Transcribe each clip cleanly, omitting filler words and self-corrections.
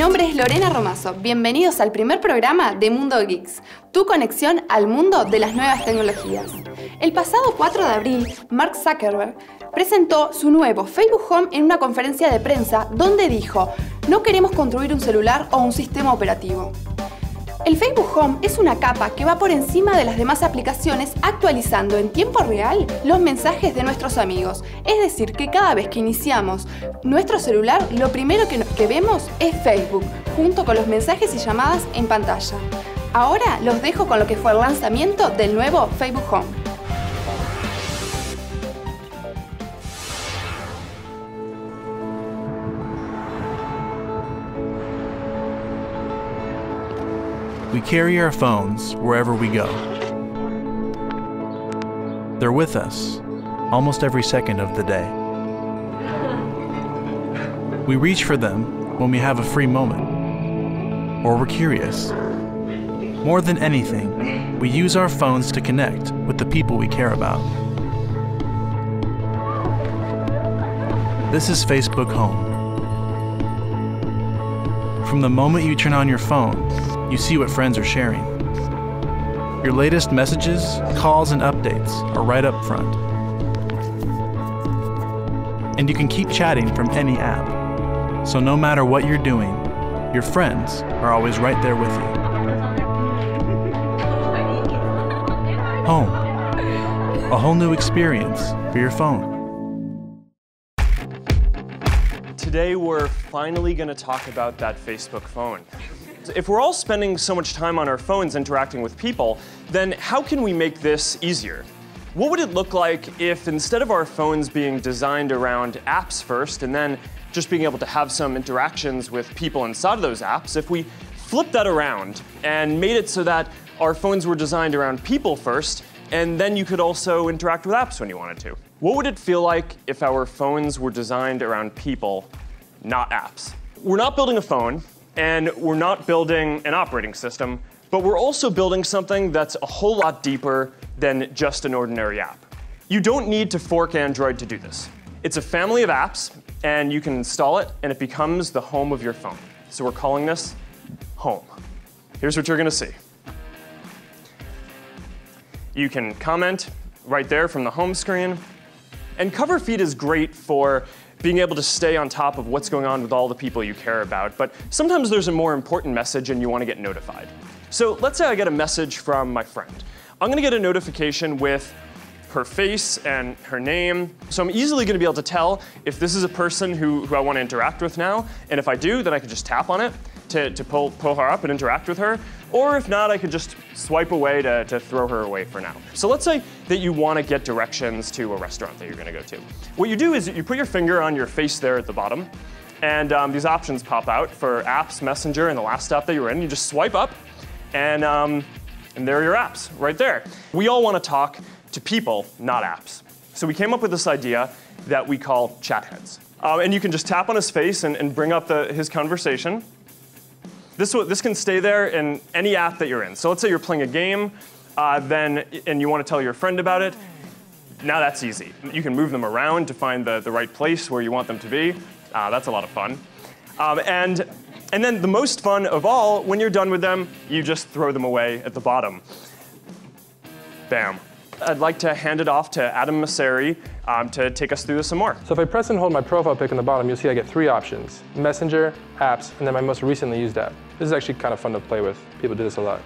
nombre es Lorena Romazo. Bienvenidos al primer programa de Mundo Guix, tu conexión al mundo de las nuevas tecnologías. El pasado 4 de abril, Mark Zuckerberg presentó su nuevo Facebook Home en una conferencia de prensa donde dijo: "No queremos construir un celular o un sistema operativo". El Facebook Home es una capa que va por encima de las demás aplicaciones, actualizando en tiempo real los mensajes de nuestros amigos. Es decir, que cada vez que iniciamos nuestro celular, lo primero que vemos es Facebook, junto con los mensajes y llamadas en pantalla. Ahora los dejo con lo que fue el lanzamiento del nuevo Facebook Home. We carry our phones wherever we go. They're with us almost every second of the day. We reach for them when we have a free moment, or we're curious. More than anything, we use our phones to connect with the people we care about. This is Facebook Home. From the moment you turn on your phone, you see what friends are sharing. Your latest messages, calls, and updates are right up front. And you can keep chatting from any app. So no matter what you're doing, your friends are always right there with you. Home. A whole new experience for your phone. Today we're finally going to talk about that Facebook phone. If we're all spending so much time on our phones interacting with people, then how can we make this easier? What would it look like if instead of our phones being designed around apps first and then just being able to have some interactions with people inside of those apps, if we flipped that around and made it so that our phones were designed around people first and then you could also interact with apps when you wanted to? What would it feel like if our phones were designed around people, not apps? We're not building a phone, and we're not building an operating system, but we're also building something that's a whole lot deeper than just an ordinary app. You don't need to fork Android to do this. It's a family of apps, and you can install it, and it becomes the home of your phone. So we're calling this Home. Here's what you're gonna see. You can comment right there from the home screen, and Cover Feed is great for being able to stay on top of what's going on with all the people you care about, but sometimes there's a more important message and you want to get notified. So let's say I get a message from my friend. I'm going to get a notification with her face and her name, so I'm easily going to be able to tell if this is a person who I want to interact with now, and if I do, then I can just tap on it to pull her up and interact with her, or if not, I could just swipe away to throw her away for now. So let's say that you want to get directions to a restaurant that you're going to go to. What you do is you put your finger on your face there at the bottom, and these options pop out for apps, Messenger, and the last stop that you're in. You just swipe up, and there are your apps right there. We all want to talk to people, not apps. So we came up with this idea that we call chat heads. And you can just tap on his face and bring up his conversation. This can stay there in any app that you're in. So let's say you're playing a game, and you want to tell your friend about it. Now that's easy. You can move them around to find the right place where you want them to be. That's a lot of fun. And then the most fun of all, when you're done with them, you just throw them away at the bottom. Bam. I'd like to hand it off to Adam Masseri to take us through this some more. So if I press and hold my profile pic in the bottom, you'll see I get 3 options: Messenger, apps, and then my most recently used app. This is actually kind of fun to play with. People do this a lot.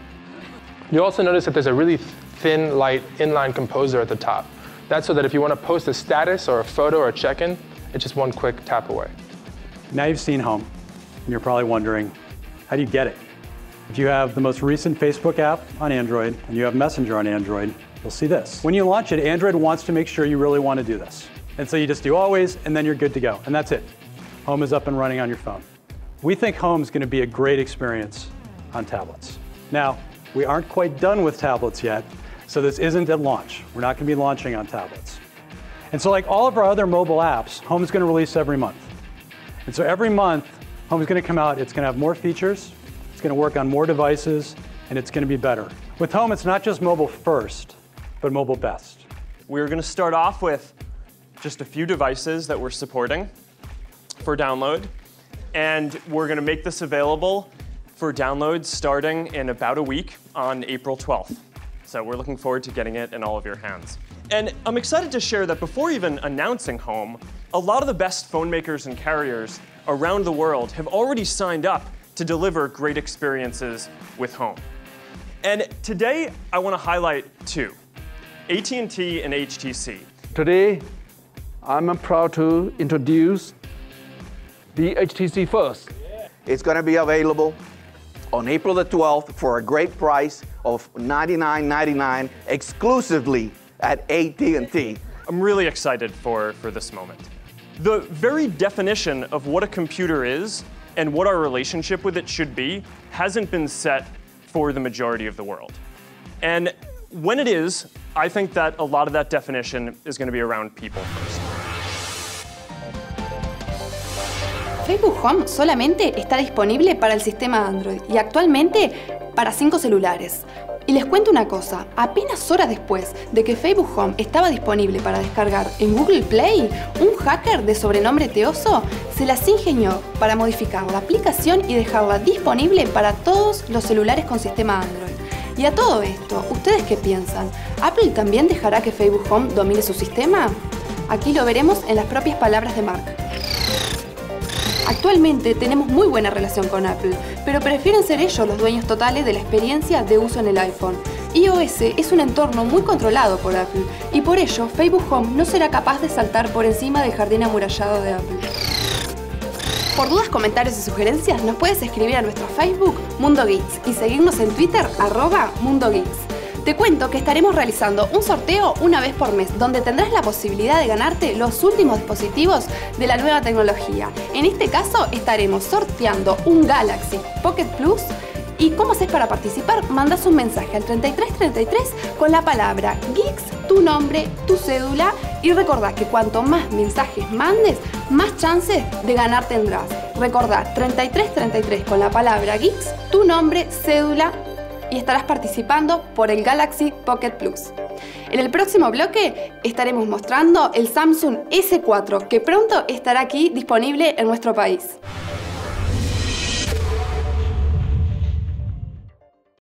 You'll also notice that there's a really thin, light, inline composer at the top. That's so that if you want to post a status or a photo or a check-in, it's just one quick tap away. Now you've seen Home, and you're probably wondering, how do you get it? If you have the most recent Facebook app on Android, and you have Messenger on Android, you'll see this. When you launch it, Android wants to make sure you really want to do this. And so you just do always, and then you're good to go. And that's it. Home is up and running on your phone. We think Home is going to be a great experience on tablets. Now, we aren't quite done with tablets yet, so this isn't at launch. We're not going to be launching on tablets. And so like all of our other mobile apps, Home is going to release every month. And so every month, Home is going to come out. It's going to have more features. It's going to work on more devices, and it's going to be better. With Home, it's not just mobile first, but mobile best. We're going to start off with just a few devices that we're supporting for download. and we're going to make this available for download starting in about a week on April 12th. So we're looking forward to getting it in all of your hands. And I'm excited to share that before even announcing Home, a lot of the best phone makers and carriers around the world have already signed up to deliver great experiences with Home. And today, I want to highlight two, AT&T and HTC. Today, I'm proud to introduce the HTC first. It's going to be available on April the 12th for a great price of $99.99 exclusively at AT&T. I'm really excited for this moment. The very definition of what a computer is and what our relationship with it should be hasn't been set for the majority of the world. And when it is, I think that a lot of that definition is going to be around people first. Facebook Home solamente está disponible para el sistema Android y actualmente para 5 celulares. Y les cuento una cosa, apenas horas después de que Facebook Home estaba disponible para descargar en Google Play, un hacker de sobrenombre Teoso se las ingenió para modificar la aplicación y dejarla disponible para todos los celulares con sistema Android. Y a todo esto, ¿ustedes qué piensan? ¿Apple también dejará que Facebook Home domine su sistema? Aquí lo veremos en las propias palabras de Mark. Actualmente tenemos muy buena relación con Apple, pero prefieren ser ellos los dueños totales de la experiencia de uso en el iPhone. iOS es un entorno muy controlado por Apple y por ello Facebook Home no será capaz de saltar por encima del jardín amurallado de Apple. Por dudas, comentarios y sugerencias nos puedes escribir a nuestro Facebook Mundo Guix y seguirnos en Twitter @Mundo Guix. Te cuento que estaremos realizando un sorteo una vez por mes, donde tendrás la posibilidad de ganarte los últimos dispositivos de la nueva tecnología. En este caso estaremos sorteando un Galaxy Pocket Plus. ¿Y cómo haces para participar? Mandas un mensaje al 3333 con la palabra Geeks, tu nombre, tu cédula y recordá que cuanto más mensajes mandes, más chances de ganar tendrás. Recordá 3333 con la palabra Geeks, tu nombre, cédula y estarás participando por el Galaxy Pocket Plus. En el próximo bloque estaremos mostrando el Samsung S4, que pronto estará aquí disponible en nuestro país.